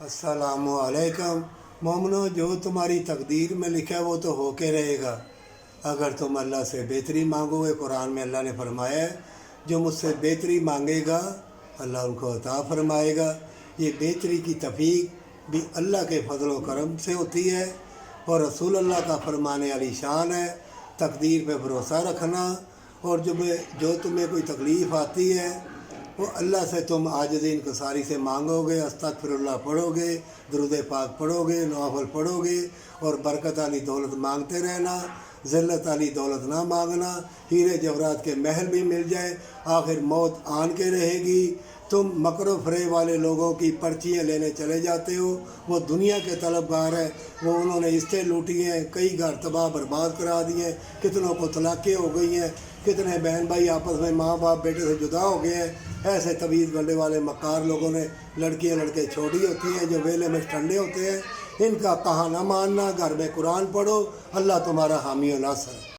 अस्सलाम वालेकुम। मोमनो, जो तुम्हारी तकदीर में लिखा है वो तो होके रहेगा। अगर तुम अल्लाह से बेहतरी मांगोगे, कुरान में अल्लाह ने फरमाया है जो मुझसे बेहतरी मांगेगा अल्लाह उनको अता फरमाएगा। ये बेहतरी की तौफीक भी अल्लाह के फजल करम से होती है और रसूल अल्लाह का फरमाने वाली शान है तकदीर पे भरोसा रखना। और जो तुम्हें कोई तकलीफ़ आती है वो अल्लाह से तुम आजिज़ी इनकसारी से मांगोगे, अस्तगफिरुल्लाह पढ़ोगे, दुरूद पाक पढ़ोगे, नवाफिल पढ़ोगे और बरकत वाली दौलत मांगते रहना। ज़िल्लत वाली दौलत ना मांगना। हीरे जवरात के महल भी मिल जाए, आखिर मौत आन के रहेगी। तुम मकरो फरेब वाले लोगों की पर्चियाँ लेने चले जाते हो, वो दुनिया के तलबगार है, वो उन्होंने इस्तें लूटी हैं, कई घर तबाह बर्बाद करा दिए हैं, कितनों को तलाक़ें हो गई हैं, कितने बहन भाई आपस में माँ बाप बेटे से जुदा हो गए हैं। ऐसे तवीज़ गंडे वाले मक्कार लोगों ने लड़कियां लड़के छोड़ी होती हैं जो वेले में ठंडे होते हैं। इनका कहा ना मानना, घर में कुरान पढ़ो, अल्लाह तुम्हारा हामी और नासर है।